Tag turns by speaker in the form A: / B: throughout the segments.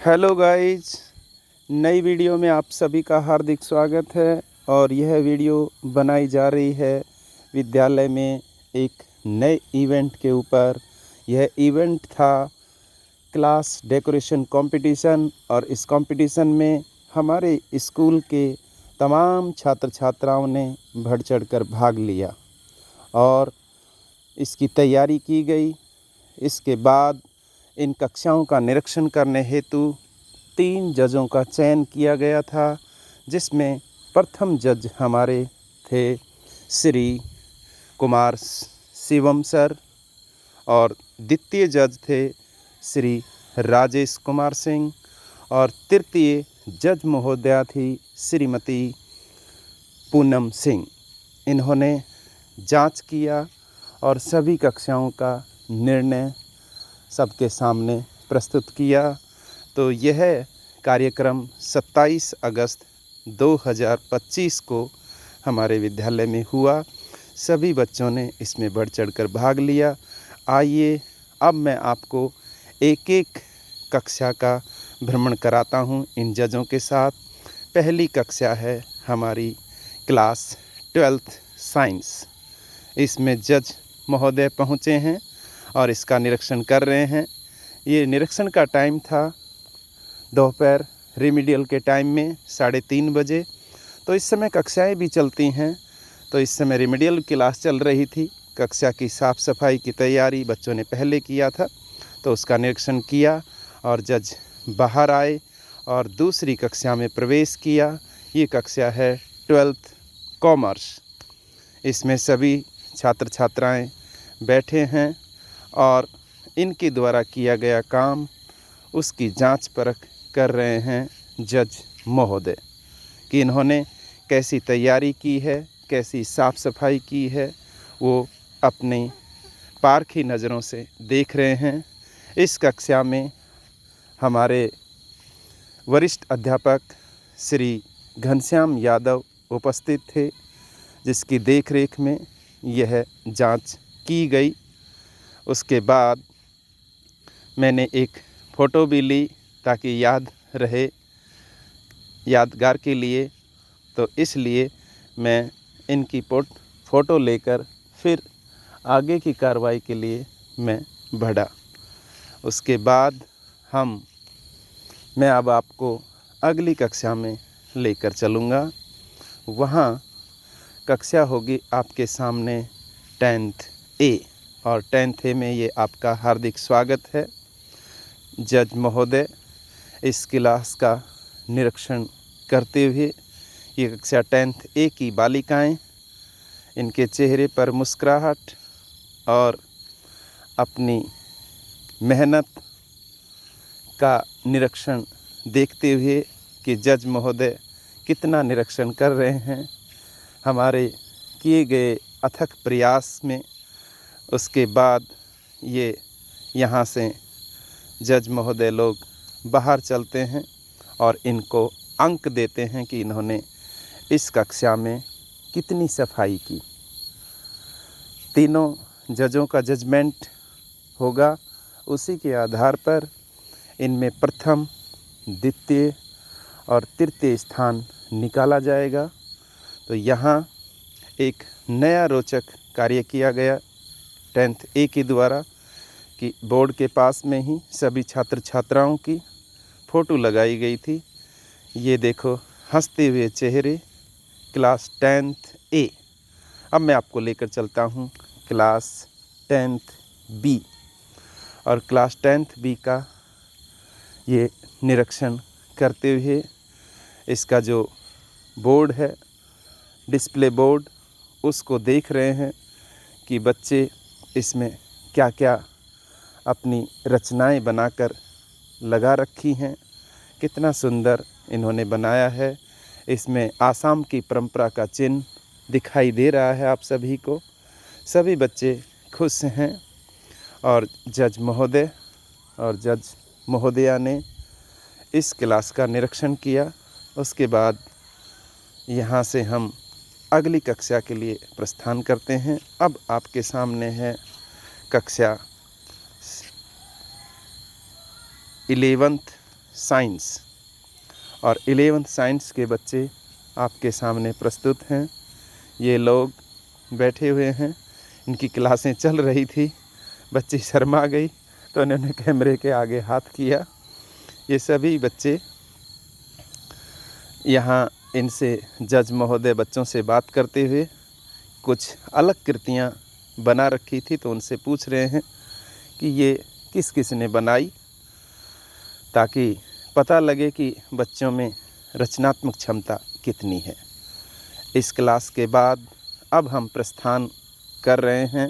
A: Hello guys, नई video में आप सभी का हार्दिक स्वागत है। और यह वीडियो बनाई जा रही है विद्यालय में एक नए इवेंट के ऊपर। यह इवेंट था क्लास डेकोरेशन कंपटीशन और इस कंपटीशन में हमारे स्कूल के तमाम छात्र छात्राओं ने बढ़ चढ़कर भाग लिया और इसकी तैयारी की गई। इसके बाद इन कक्षाओं का निरीक्षण करने हेतु 3 जजों का चयन किया गया था, जिसमें प्रथम जज हमारे थे श्री कुमार शिवम सर और द्वितीय जज थे श्री राजेश कुमार सिंह और तृतीय जज महोदया थी श्रीमती पूनम सिंह। इन्होंने जांच किया और सभी कक्षाओं का निर्णय सबके सामने प्रस्तुत किया। तो यह कार्यक्रम 27 अगस्त 2025 को हमारे विद्यालय में हुआ। सभी बच्चों ने इसमें बढ़ चढ़कर भाग लिया। आइए अब मैं आपको एक एक कक्षा का भ्रमण कराता हूं इन जजों के साथ। पहली कक्षा है हमारी क्लास 12th साइंस। इसमें जज महोदय पहुंचे हैं और इसका निरीक्षण कर रहे हैं। ये निरीक्षण का टाइम था दोपहर रिमीडियल के टाइम में 3:30 बजे। तो इस समय कक्षाएं भी चलती हैं। तो इस समय रिमीडियल क्लास चल रही थी। कक्षा की साफ़ सफाई की तैयारी बच्चों ने पहले किया था, तो उसका निरीक्षण किया और जज बाहर आए और दूसरी कक्षा में प्रवेश किया। ये कक्षा है 12th कॉमर्स। इसमें सभी छात्र छात्राएं बैठे हैं और इनके द्वारा किया गया काम उसकी जांच परख कर रहे हैं जज महोदय कि इन्होंने कैसी तैयारी की है, कैसी साफ़ सफाई की है, वो अपनी पारखी नज़रों से देख रहे हैं। इस कक्षा में हमारे वरिष्ठ अध्यापक श्री घनश्याम यादव उपस्थित थे, जिसकी देखरेख में यह जांच की गई। उसके बाद मैंने एक फ़ोटो भी ली ताकि याद रहे, यादगार के लिए। तो इसलिए मैं इनकी फ़ोटो लेकर फिर आगे की कार्रवाई के लिए मैं बढ़ा। उसके बाद मैं अब आपको अगली कक्षा में लेकर चलूँगा। वहाँ कक्षा होगी आपके सामने 10th A और 10th A में ये आपका हार्दिक स्वागत है। जज महोदय इस क्लास का निरीक्षण करते हुए, ये कक्षा 10th A की बालिकाएं, इनके चेहरे पर मुस्कुराहट और अपनी मेहनत का निरीक्षण देखते हुए कि जज महोदय कितना निरीक्षण कर रहे हैं हमारे किए गए अथक प्रयास में। उसके बाद ये यहाँ से जज महोदय लोग बाहर चलते हैं और इनको अंक देते हैं कि इन्होंने इस कक्षा में कितनी सफाई की। तीनों जजों का जजमेंट होगा, उसी के आधार पर इनमें प्रथम, द्वितीय और तृतीय स्थान निकाला जाएगा। तो यहाँ एक नया रोचक कार्य किया गया 10th A के द्वारा कि बोर्ड के पास में ही सभी छात्र छात्राओं की फ़ोटो लगाई गई थी। ये देखो हंसते हुए चेहरे, क्लास 10th A। अब मैं आपको लेकर चलता हूँ क्लास 10th B और क्लास 10th B का ये निरीक्षण करते हुए इसका जो बोर्ड है, डिस्प्ले बोर्ड, उसको देख रहे हैं कि बच्चे इसमें क्या क्या अपनी रचनाएं बनाकर लगा रखी हैं। कितना सुंदर इन्होंने बनाया है। इसमें आसाम की परंपरा का चिन्ह दिखाई दे रहा है आप सभी को। सभी बच्चे खुश हैं और जज महोदय और जज महोदया ने इस क्लास का निरीक्षण किया। उसके बाद यहाँ से हम अगली कक्षा के लिए प्रस्थान करते हैं। अब आपके सामने है कक्षा 11th साइंस और 11th साइंस के बच्चे आपके सामने प्रस्तुत हैं। ये लोग बैठे हुए हैं, इनकी क्लासें चल रही थी, बच्ची शर्मा गई तो उन्होंने कैमरे के आगे हाथ किया। ये सभी बच्चे यहाँ इनसे जज महोदय बच्चों से बात करते हुए कुछ अलग कृतियाँ बना रखी थी, तो उनसे पूछ रहे हैं कि ये किस किस ने बनाई, ताकि पता लगे कि बच्चों में रचनात्मक क्षमता कितनी है। इस क्लास के बाद अब हम प्रस्थान कर रहे हैं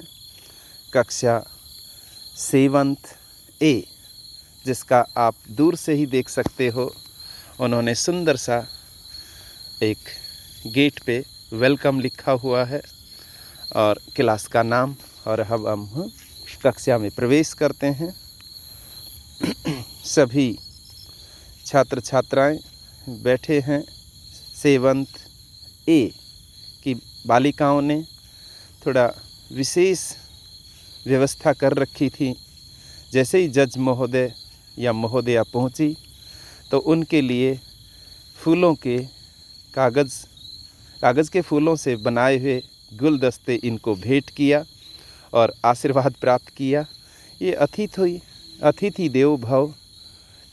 A: कक्षा 7th A, जिसका आप दूर से ही देख सकते हो। उन्होंने सुंदर सा एक गेट पे वेलकम लिखा हुआ है और क्लास का नाम, और अब हम कक्षा में प्रवेश करते हैं। सभी छात्र छात्राएं बैठे हैं। 7th A की बालिकाओं ने थोड़ा विशेष व्यवस्था कर रखी थी। जैसे ही जज महोदय या महोदया पहुंची तो उनके लिए फूलों के कागज़ के फूलों से बनाए हुए गुलदस्ते इनको भेंट किया और आशीर्वाद प्राप्त किया। ये अतिथि देवो भव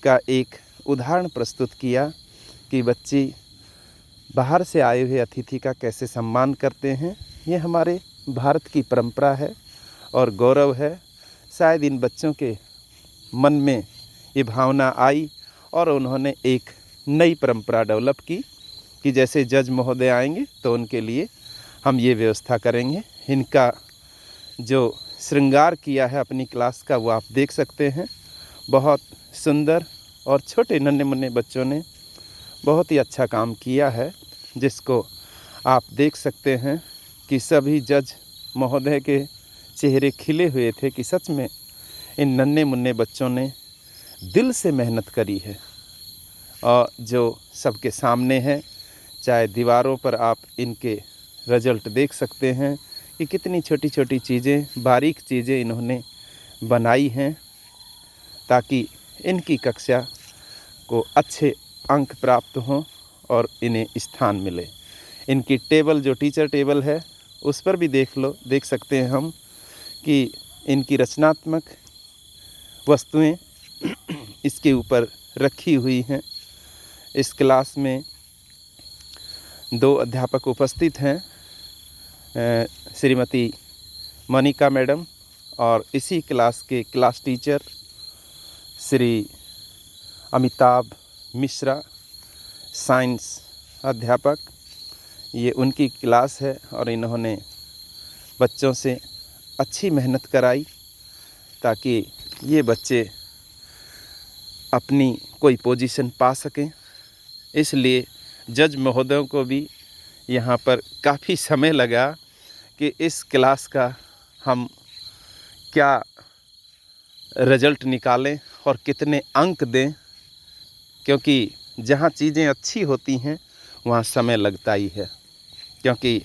A: का एक उदाहरण प्रस्तुत किया कि बच्चे बाहर से आए हुए अतिथि का कैसे सम्मान करते हैं। ये हमारे भारत की परंपरा है और गौरव है। शायद इन बच्चों के मन में ये भावना आई और उन्होंने एक नई परंपरा डेवलप की कि जैसे जज महोदय आएंगे तो उनके लिए हम ये व्यवस्था करेंगे। इनका जो श्रृंगार किया है अपनी क्लास का, वो आप देख सकते हैं। बहुत सुंदर और छोटे नन्हे मुन्ने बच्चों ने बहुत ही अच्छा काम किया है, जिसको आप देख सकते हैं कि सभी जज महोदय के चेहरे खिले हुए थे कि सच में इन नन्हे मुन्ने बच्चों ने दिल से मेहनत करी है। और जो सबके सामने है, चाहे दीवारों पर आप इनके रिजल्ट देख सकते हैं कि कितनी छोटी छोटी चीज़ें, बारीक चीज़ें इन्होंने बनाई हैं, ताकि इनकी कक्षा को अच्छे अंक प्राप्त हों और इन्हें स्थान मिले। इनकी टेबल, जो टीचर टेबल है, उस पर भी देख सकते हैं हम कि इनकी रचनात्मक वस्तुएं इसके ऊपर रखी हुई हैं। इस क्लास में 2 अध्यापक उपस्थित हैं, श्रीमती मनिका मैडम और इसी क्लास के class teacher Shri Amitabh Mishra, science अध्यापक। ये उनकी क्लास है और इन्होंने बच्चों से अच्छी मेहनत कराई ताकि ये बच्चे अपनी कोई पोजीशन पा सकें। इसलिए जज महोदयों को भी यहाँ पर काफ़ी समय लगा कि इस क्लास का हम क्या रिजल्ट निकालें और कितने अंक दें, क्योंकि जहाँ चीज़ें अच्छी होती हैं वहाँ समय लगता ही है, क्योंकि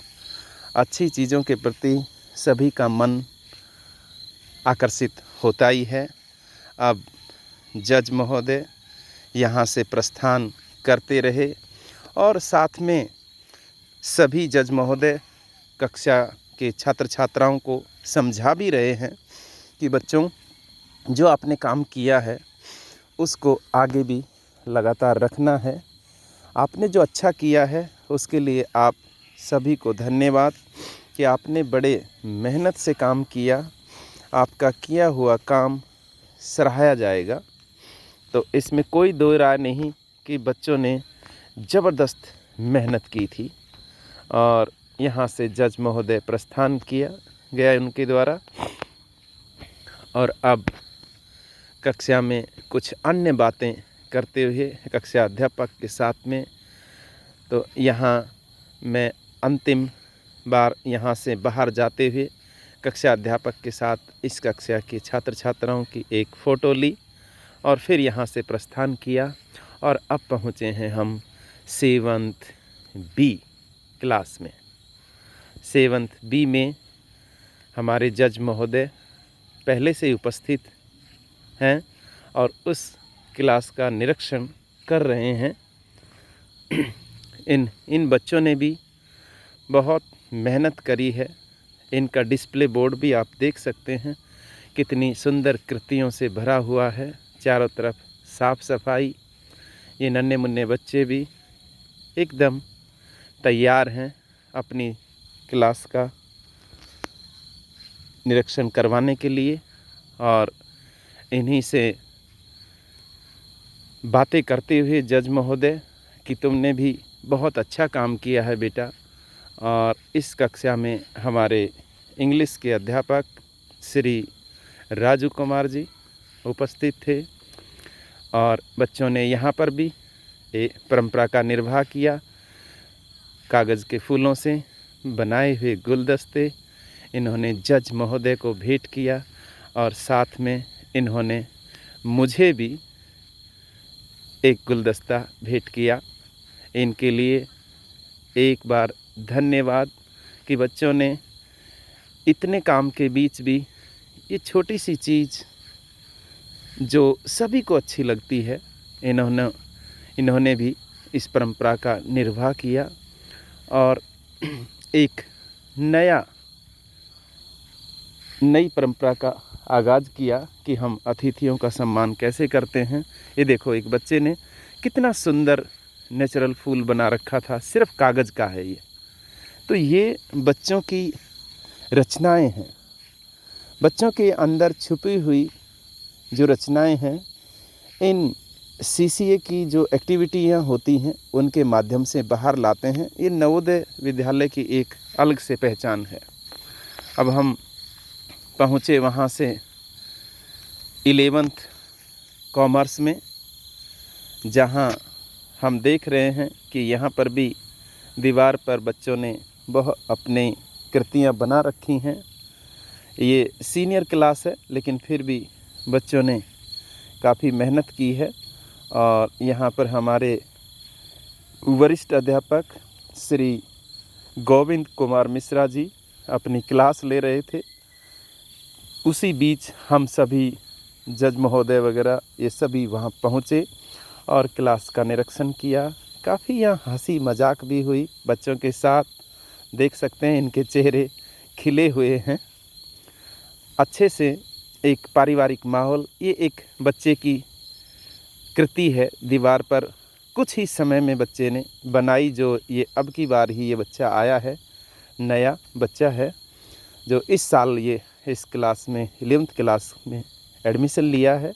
A: अच्छी चीज़ों के प्रति सभी का मन आकर्षित होता ही है। अब जज महोदय यहाँ से प्रस्थान करते रहे और साथ में सभी जज महोदय कक्षा के छात्र छात्राओं को समझा भी रहे हैं कि बच्चों, जो आपने काम किया है उसको आगे भी लगातार रखना है। आपने जो अच्छा किया है उसके लिए आप सभी को धन्यवाद कि आपने बड़े मेहनत से काम किया। आपका किया हुआ काम सराहा जाएगा। तो इसमें कोई दो राय नहीं कि बच्चों ने ज़बरदस्त मेहनत की थी। और यहाँ से जज महोदय प्रस्थान किया गया उनके द्वारा। और अब कक्षा में कुछ अन्य बातें करते हुए कक्षा अध्यापक के साथ में, तो यहाँ मैं अंतिम बार यहाँ से बाहर जाते हुए कक्षा अध्यापक के साथ इस कक्षा के छात्र छात्राओं की एक फ़ोटो ली और फिर यहाँ से प्रस्थान किया। और अब पहुँचे हैं हम 7th B क्लास में। 7th B में हमारे जज महोदय पहले से ही उपस्थित हैं और उस क्लास का निरीक्षण कर रहे हैं। इन बच्चों ने भी बहुत मेहनत करी है। इनका डिस्प्ले बोर्ड भी आप देख सकते हैं, कितनी सुंदर कृतियों से भरा हुआ है। चारों तरफ साफ सफाई। ये नन्हे मुन्ने बच्चे भी एकदम तैयार हैं अपनी क्लास का निरीक्षण करवाने के लिए, और इन्हीं से बातें करते हुए जज महोदय कि तुमने भी बहुत अच्छा काम किया है बेटा। और इस कक्षा में हमारे इंग्लिश के अध्यापक श्री राजू कुमार जी उपस्थित थे, और बच्चों ने यहाँ पर भी एक परंपरा का निर्वाह किया। कागज़ के फूलों से बनाए हुए गुलदस्ते इन्होंने जज महोदय को भेंट किया, और साथ में इन्होंने मुझे भी एक गुलदस्ता भेंट किया। इनके लिए एक बार धन्यवाद कि बच्चों ने इतने काम के बीच भी ये छोटी सी चीज़ जो सभी को अच्छी लगती है, इन्होंने भी इस परंपरा का निर्वाह किया और एक नई परंपरा का आगाज़ किया कि हम अतिथियों का सम्मान कैसे करते हैं। ये देखो, एक बच्चे ने कितना सुंदर नेचुरल फूल बना रखा था, सिर्फ कागज़ का है ये। तो ये बच्चों की रचनाएं हैं, बच्चों के अंदर छुपी हुई जो रचनाएं हैं, इन सीसीए की जो एक्टिविटियां होती हैं उनके माध्यम से बाहर लाते हैं। ये नवोदय विद्यालय की एक अलग से पहचान है। अब हम पहुँचे वहाँ से 11th कॉमर्स में, जहाँ हम देख रहे हैं कि यहाँ पर भी दीवार पर बच्चों ने बहुत अपनी कृतियाँ बना रखी हैं। ये सीनियर क्लास है, लेकिन फिर भी बच्चों ने काफ़ी मेहनत की है। और यहाँ पर हमारे वरिष्ठ अध्यापक श्री गोविंद कुमार मिश्रा जी अपनी क्लास ले रहे थे। उसी बीच हम सभी जज महोदय वगैरह ये सभी वहाँ पहुँचे और क्लास का निरीक्षण किया। काफ़ी यहाँ हंसी मजाक भी हुई बच्चों के साथ। देख सकते हैं इनके चेहरे खिले हुए हैं। अच्छे से एक पारिवारिक माहौल। ये एक बच्चे की कृति है, दीवार पर कुछ ही समय में बच्चे ने बनाई, जो ये अब की बार ही ये बच्चा आया है, नया बच्चा है जो इस साल ये इस क्लास में 11th क्लास में एडमिशन लिया है।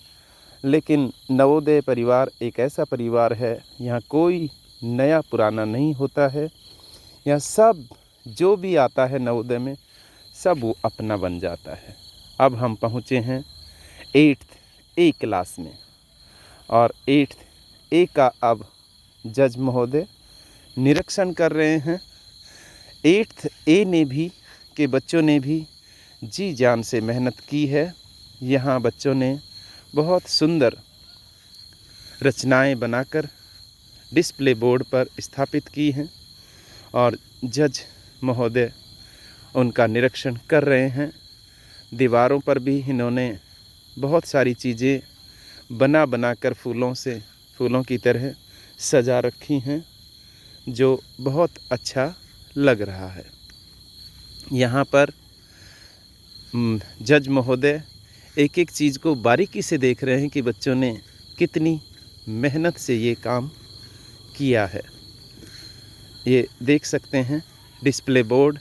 A: लेकिन नवोदय परिवार एक ऐसा परिवार है, यहाँ कोई नया पुराना नहीं होता है। यहाँ सब जो भी आता है नवोदय में सब वो अपना बन जाता है। अब हम पहुँचे हैं 8th ए क्लास में, और 8th ए का अब जज महोदय निरीक्षण कर रहे हैं। 8th ए ने भी के बच्चों ने भी जी जान से मेहनत की है। यहाँ बच्चों ने बहुत सुंदर रचनाएं बनाकर डिस्प्ले बोर्ड पर स्थापित की हैं, और जज महोदय उनका निरीक्षण कर रहे हैं। दीवारों पर भी इन्होंने बहुत सारी चीज़ें बनाकर फूलों की तरह सजा रखी हैं, जो बहुत अच्छा लग रहा है। यहाँ पर जज महोदय एक एक चीज़ को बारीकी से देख रहे हैं कि बच्चों ने कितनी मेहनत से ये काम किया है। ये देख सकते हैं डिस्प्ले बोर्ड,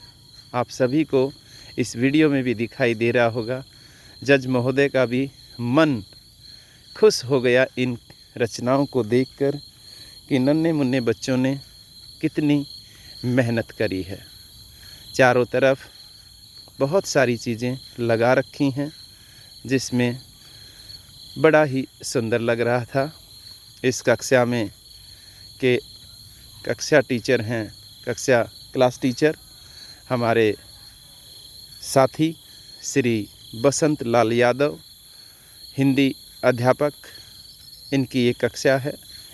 A: आप सभी को इस वीडियो में भी दिखाई दे रहा होगा। जज महोदय का भी मन खुश हो गया इन रचनाओं को देखकर कि नन्हे मुन्ने बच्चों ने कितनी मेहनत करी है। चारों तरफ बहुत सारी चीज़ें लगा रखी हैं, जिसमें बड़ा ही सुंदर लग रहा था। इस कक्षा में के कक्षा टीचर हैं, क्लास टीचर हमारे साथी श्री बसंत लाल यादव, हिंदी अध्यापक। इनकी ये कक्षा है,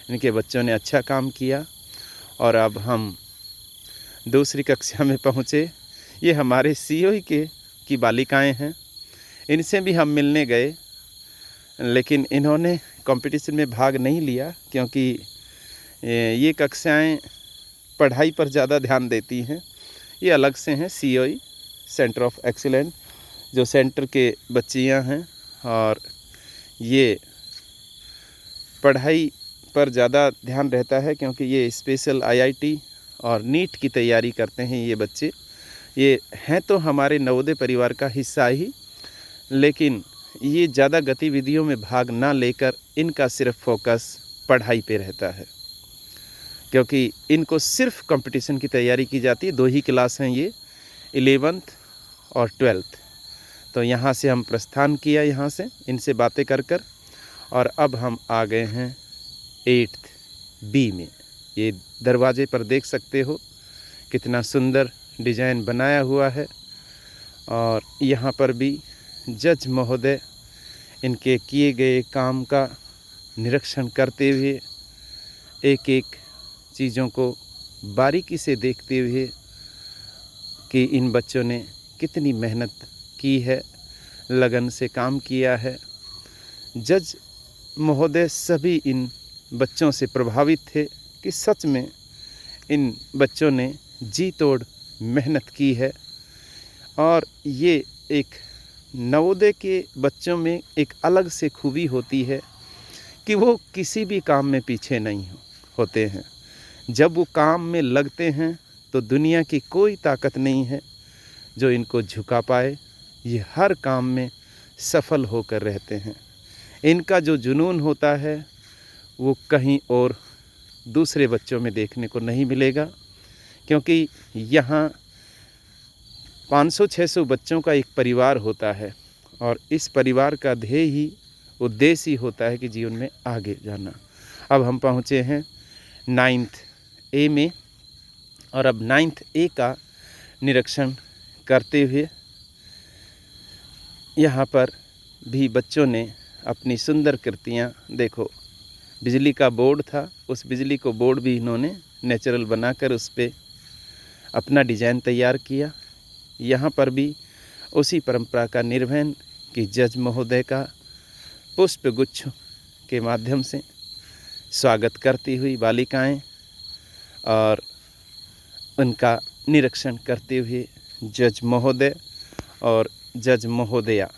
A: इनके बच्चों ने अच्छा काम किया। और अब हम दूसरी कक्षा में पहुँचे। ये हमारे सीओई की बालिकाएं हैं। इनसे भी हम मिलने गए, लेकिन इन्होंने कंपटीशन में भाग नहीं लिया, क्योंकि ये कक्षाएं पढ़ाई पर ज़्यादा ध्यान देती हैं। ये अलग से हैं, COE सेंटर ऑफ एक्सीलेंस, जो सेंटर के बच्चियां हैं, और ये पढ़ाई पर ज़्यादा ध्यान रहता है, क्योंकि ये स्पेशल IIT और नीट की तैयारी करते हैं ये बच्चे। ये हैं तो हमारे नवोदय परिवार का हिस्सा ही, लेकिन ये ज़्यादा गतिविधियों में भाग ना लेकर इनका सिर्फ फोकस पढ़ाई पे रहता है, क्योंकि इनको सिर्फ कंपटीशन की तैयारी की जाती है। 2 ही क्लास हैं ये, 11th और 12th। तो यहाँ से हम प्रस्थान किया, यहाँ से इनसे बातें कर और अब हम आ गए हैं 8th B में। ये दरवाजे पर देख सकते हो कितना सुंदर डिज़ाइन बनाया हुआ है, और यहाँ पर भी जज महोदय इनके किए गए काम का निरीक्षण करते हुए, एक एक चीज़ों को बारीकी से देखते हुए कि इन बच्चों ने कितनी मेहनत की है, लगन से काम किया है। जज महोदय सभी इन बच्चों से प्रभावित थे कि सच में इन बच्चों ने जी तोड़ मेहनत की है, और ये एक नवोदय के बच्चों में एक अलग से खूबी होती है कि वो किसी भी काम में पीछे नहीं होते हैं। जब वो काम में लगते हैं तो दुनिया की कोई ताकत नहीं है जो इनको झुका पाए। ये हर काम में सफल होकर रहते हैं। इनका जो जुनून होता है वो कहीं और दूसरे बच्चों में देखने को नहीं मिलेगा, क्योंकि यहाँ 500-600 बच्चों का एक परिवार होता है, और इस परिवार का ध्येय ही, उद्देश्य ही होता है कि जीवन में आगे जाना। अब हम पहुँचे हैं 9th A में, और अब 9th A का निरीक्षण करते हुए यहाँ पर भी बच्चों ने अपनी सुंदर कृतियाँ, देखो बिजली का बोर्ड था, उस बिजली को बोर्ड भी इन्होंने नेचुरल बनाकर उस पर अपना डिज़ाइन तैयार किया। यहाँ पर भी उसी परंपरा का निर्वहन कि जज महोदय का पुष्प गुच्छ के माध्यम से स्वागत करती हुई बालिकाएं, और उनका निरीक्षण करते हुए जज महोदय और जज महोदया,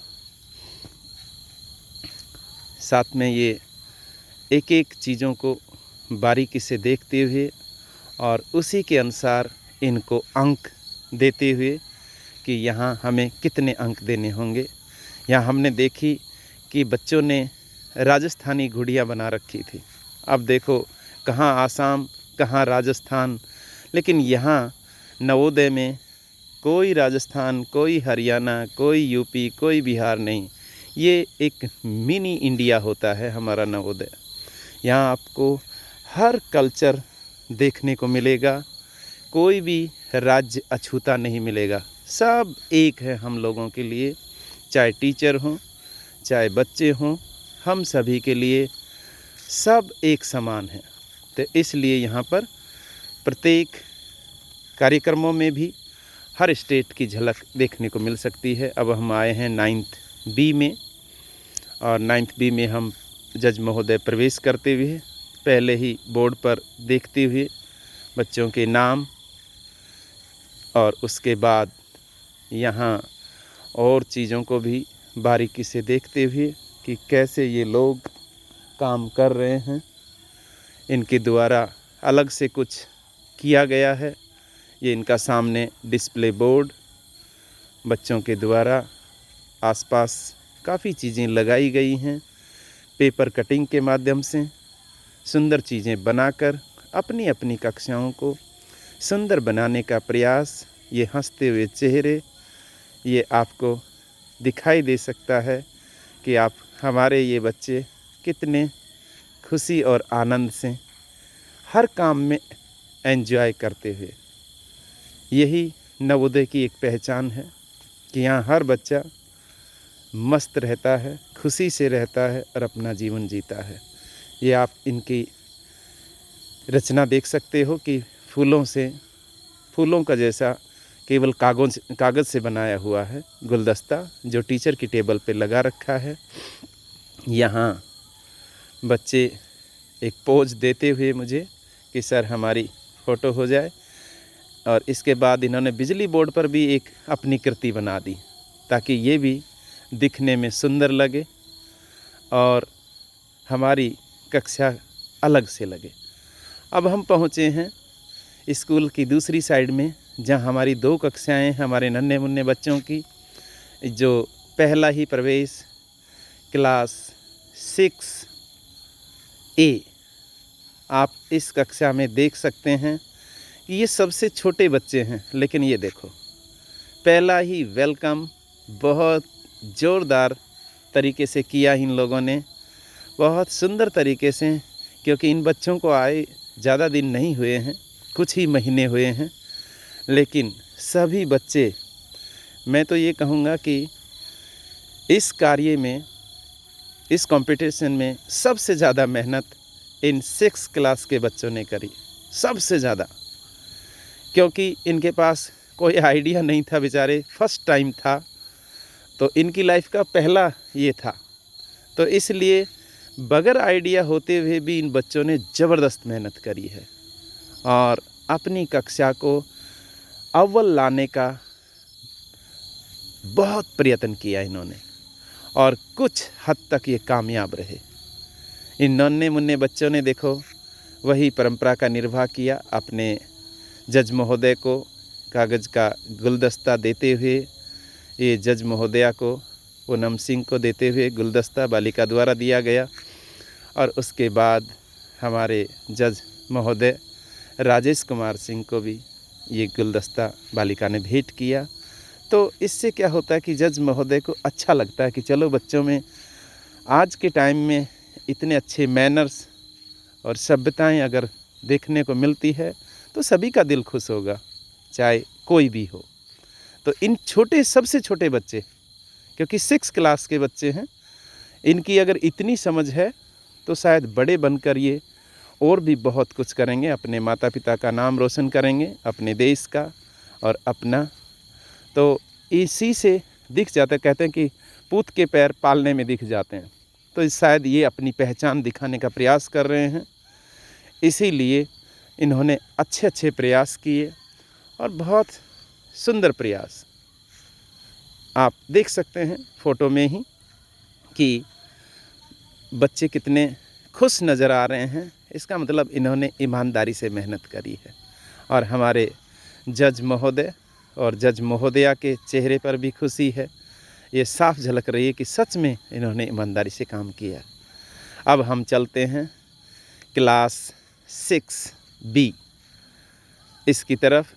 A: साथ में ये एक एक चीज़ों को बारीकी से देखते हुए और उसी के अनुसार इनको अंक देते हुए कि यहाँ हमें कितने अंक देने होंगे। यहाँ हमने देखी कि बच्चों ने राजस्थानी गुड़िया बना रखी थी। अब देखो कहाँ आसाम, कहाँ राजस्थान, लेकिन यहाँ नवोदय में कोई राजस्थान, कोई हरियाणा, कोई यूपी, कोई बिहार नहीं। ये एक मिनी इंडिया होता है हमारा नवोदय। यहाँ आपको हर कल्चर देखने को मिलेगा, कोई भी राज्य अछूता नहीं मिलेगा। सब एक है हम लोगों के लिए, चाहे टीचर हों, चाहे बच्चे हों, हम सभी के लिए सब एक समान है। तो इसलिए यहाँ पर प्रत्येक कार्यक्रमों में भी हर स्टेट की झलक देखने को मिल सकती है। अब हम आए हैं 9th B में, और 9th B में हम जज महोदय प्रवेश करते हुए पहले ही बोर्ड पर देखते हुए बच्चों के नाम, और उसके बाद यहाँ और चीज़ों को भी बारीकी से देखते हुए कि कैसे ये लोग काम कर रहे हैं। इनके द्वारा अलग से कुछ किया गया है। ये इनका सामने डिस्प्ले बोर्ड, बच्चों के द्वारा आसपास काफ़ी चीज़ें लगाई गई हैं। पेपर कटिंग के माध्यम से सुंदर चीज़ें बनाकर अपनी अपनी कक्षाओं को सुंदर बनाने का प्रयास। ये हंसते हुए चेहरे, ये आपको दिखाई दे सकता है कि आप हमारे ये बच्चे कितने खुशी और आनंद से हर काम में एंजॉय करते हुए। यही नवोदय की एक पहचान है कि यहाँ हर बच्चा मस्त रहता है, खुशी से रहता है और अपना जीवन जीता है। ये आप इनकी रचना देख सकते हो कि फूलों का जैसा केवल कागज़ से बनाया हुआ है गुलदस्ता, जो टीचर की टेबल पे लगा रखा है। यहाँ बच्चे एक पोज देते हुए मुझे कि सर हमारी फ़ोटो हो जाए। और इसके बाद इन्होंने बिजली बोर्ड पर भी एक अपनी कृति बना दी ताकि ये भी दिखने में सुंदर लगे और हमारी कक्षा अलग से लगे। अब हम पहुँचे हैं स्कूल की दूसरी साइड में, जहाँ हमारी 2 कक्षाएँ हमारे नन्हे मुन्ने बच्चों की, जो पहला ही प्रवेश क्लास 6A। आप इस कक्षा में देख सकते हैं कि ये सबसे छोटे बच्चे हैं, लेकिन ये देखो पहला ही वेलकम बहुत ज़ोरदार तरीके से किया इन लोगों ने, बहुत सुंदर तरीके से, क्योंकि इन बच्चों को आए ज़्यादा दिन नहीं हुए हैं, कुछ ही महीने हुए हैं, लेकिन सभी बच्चे, मैं तो ये कहूँगा कि इस कार्य में, इस कंपटीशन में सबसे ज़्यादा मेहनत इन 6 क्लास के बच्चों ने करी, सबसे ज़्यादा, क्योंकि इनके पास कोई आइडिया नहीं था, बेचारे फर्स्ट टाइम था, तो इनकी लाइफ का पहला ये था, तो इसलिए बगैर आइडिया होते हुए भी इन बच्चों ने ज़बरदस्त मेहनत करी है और अपनी कक्षा को अव्वल लाने का बहुत प्रयत्न किया इन्होंने और कुछ हद तक ये कामयाब रहे। इन नन्हे मुन्ने बच्चों ने देखो वही परंपरा का निर्वाह किया, अपने जज महोदय को कागज़ का गुलदस्ता देते हुए, ये जज महोदया को, पूनम सिंह को देते हुए गुलदस्ता बालिका द्वारा दिया गया और उसके बाद हमारे जज महोदय राजेश कुमार सिंह को भी ये गुलदस्ता बालिका ने भेंट किया। तो इससे क्या होता है कि जज महोदय को अच्छा लगता है कि चलो बच्चों में आज के टाइम में इतने अच्छे मैनर्स और सभ्यताएं अगर देखने को मिलती है तो सभी का दिल खुश होगा, चाहे कोई भी हो। तो इन छोटे, सबसे छोटे बच्चे, क्योंकि 6 क्लास के बच्चे हैं, इनकी अगर इतनी समझ है तो शायद बड़े बनकर ये और भी बहुत कुछ करेंगे, अपने माता पिता का नाम रोशन करेंगे, अपने देश का और अपना। तो इसी से दिख जाता है, कहते हैं कि पूत के पैर पालने में दिख जाते हैं, तो शायद ये अपनी पहचान दिखाने का प्रयास कर रहे हैं। इसीलिए इन्होंने अच्छे अच्छे प्रयास किए और बहुत सुंदर प्रयास आप देख सकते हैं फ़ोटो में ही कि बच्चे कितने खुश नज़र आ रहे हैं। इसका मतलब इन्होंने ईमानदारी से मेहनत करी है और हमारे जज महोदय और जज महोदया के चेहरे पर भी खुशी है। ये साफ झलक रही है कि सच में इन्होंने ईमानदारी से काम किया। अब हम चलते हैं क्लास 6B इसकी तरफ।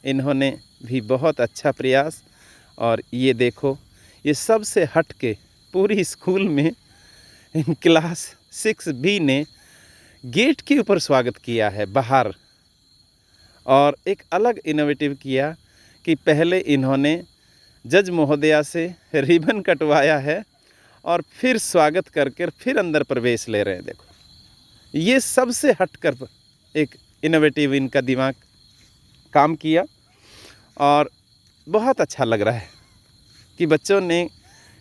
A: इन्होंने भी बहुत अच्छा प्रयास, और ये देखो ये सबसे हट के पूरी स्कूल में इन क्लास 6B ने गेट के ऊपर स्वागत किया है बाहर, और एक अलग इनोवेटिव किया कि पहले इन्होंने जज महोदया से रिबन कटवाया है और फिर स्वागत करके फिर अंदर प्रवेश ले रहे हैं। देखो ये सबसे हटकर एक इनोवेटिव इनका दिमाग काम किया और बहुत अच्छा लग रहा है कि बच्चों ने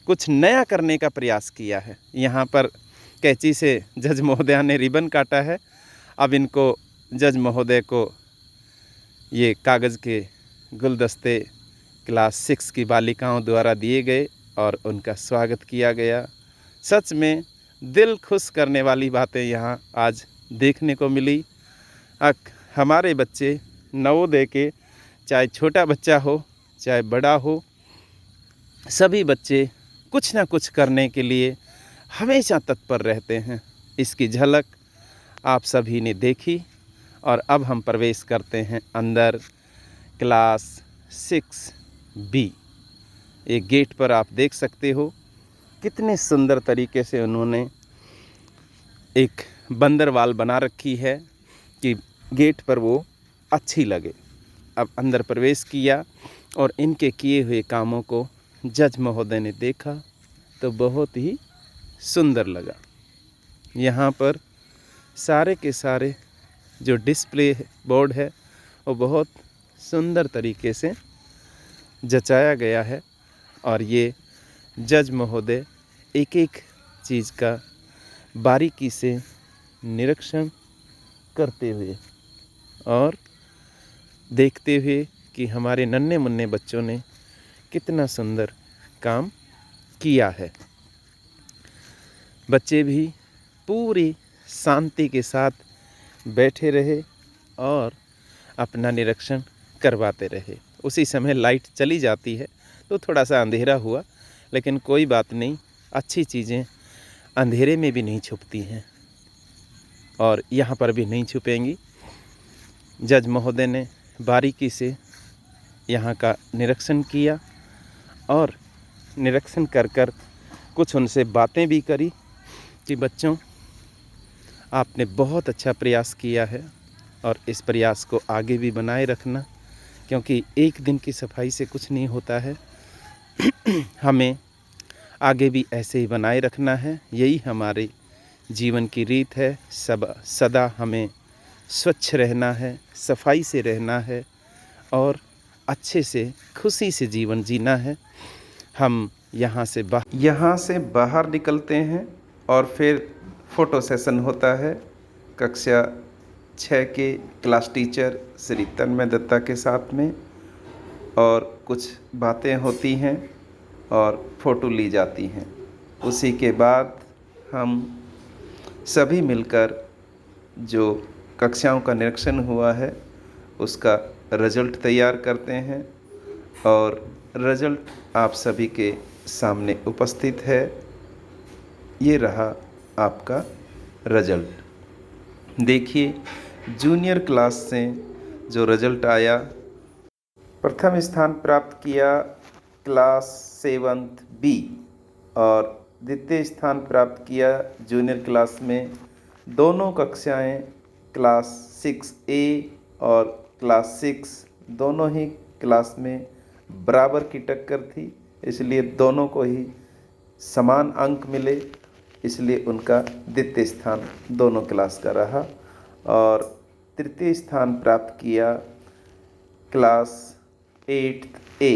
A: कुछ नया करने का प्रयास किया है। यहाँ पर कैंची से जज महोदया ने रिबन काटा है। अब इनको जज महोदय को ये कागज़ के गुलदस्ते क्लास 6 की बालिकाओं द्वारा दिए गए और उनका स्वागत किया गया। सच में दिल खुश करने वाली बातें यहाँ आज देखने को मिली। हमारे बच्चे नवोदय के, चाहे छोटा बच्चा हो चाहे बड़ा हो, सभी बच्चे कुछ ना कुछ करने के लिए हमेशा तत्पर रहते हैं। इसकी झलक आप सभी ने देखी और अब हम प्रवेश करते हैं अंदर क्लास 6B। एक गेट पर आप देख सकते हो कितने सुंदर तरीके से उन्होंने एक बंदरवाल बना रखी है कि गेट पर वो अच्छी लगे। अब अंदर प्रवेश किया और इनके किए हुए कामों को जज महोदय ने देखा तो बहुत ही सुंदर लगा। यहाँ पर सारे के सारे जो डिस्प्ले बोर्ड है वो बहुत सुंदर तरीके से जचाया गया है और ये जज महोदय एक एक चीज़ का बारीकी से निरीक्षण करते हुए और देखते हुए कि हमारे नन्हे मुन्ने बच्चों ने कितना सुंदर काम किया है। बच्चे भी पूरी शांति के साथ बैठे रहे और अपना निरीक्षण करवाते रहे। उसी समय लाइट चली जाती है तो थोड़ा सा अंधेरा हुआ, लेकिन कोई बात नहीं, अच्छी चीज़ें अंधेरे में भी नहीं छुपती हैं और यहाँ पर भी नहीं छुपेंगी। जज महोदय ने बारीकी से यहाँ का निरीक्षण किया और निरीक्षण कर कर कुछ उनसे बातें भी करी कि बच्चों, आपने बहुत अच्छा प्रयास किया है और इस प्रयास को आगे भी बनाए रखना, क्योंकि एक दिन की सफाई से कुछ नहीं होता है। हमें आगे भी ऐसे ही बनाए रखना है, यही हमारे जीवन की रीत है। सदा हमें स्वच्छ रहना है, सफाई से रहना है और अच्छे से खुशी से जीवन जीना है। हम यहाँ से बाहर निकलते हैं और फिर फ़ोटो सेशन होता है कक्षा 6 के क्लास टीचर श्री तन्मय दत्ता के साथ में, और कुछ बातें होती हैं और फ़ोटो ली जाती हैं। उसी के बाद हम सभी मिलकर जो कक्षाओं का निरीक्षण हुआ है उसका रिज़ल्ट तैयार करते हैं और रिज़ल्ट आप सभी के सामने उपस्थित है। ये रहा आपका रिज़ल्ट। देखिए, जूनियर क्लास से जो रिज़ल्ट आया, प्रथम स्थान प्राप्त किया क्लास 7th बी और द्वितीय स्थान प्राप्त किया जूनियर क्लास में। दोनों कक्षाएं क्लास 6A और क्लास 6 दोनों ही क्लास में बराबर की टक्कर थी, इसलिए दोनों को ही समान अंक मिले, इसलिए उनका द्वितीय स्थान दोनों क्लास का रहा। और तृतीय स्थान प्राप्त किया क्लास 8A।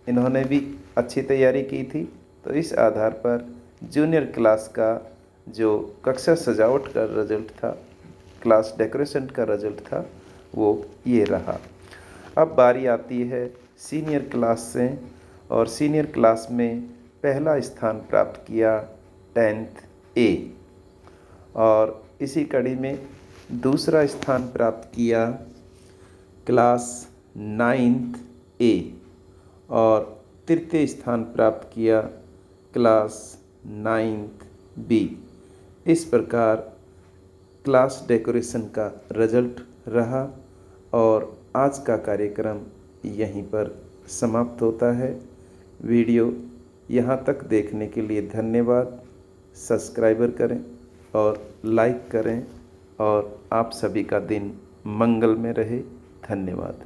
A: इन्होंने भी अच्छी तैयारी की थी, तो इस आधार पर जूनियर क्लास का जो कक्षा सजावट का रिज़ल्ट था, क्लास डेकोरेशन का रिज़ल्ट था, वो ये रहा। अब बारी आती है सीनियर क्लास से, और सीनियर क्लास में पहला स्थान प्राप्त किया 10th A और इसी कड़ी में दूसरा स्थान प्राप्त किया क्लास 9th A और तृतीय स्थान प्राप्त किया क्लास 9th B। इस प्रकार क्लास डेकोरेशन का रिज़ल्ट रहा और आज का कार्यक्रम यहीं पर समाप्त होता है। वीडियो यहाँ तक देखने के लिए धन्यवाद। सब्सक्राइबर करें और लाइक करें और आप सभी का दिन मंगल में रहे। धन्यवाद।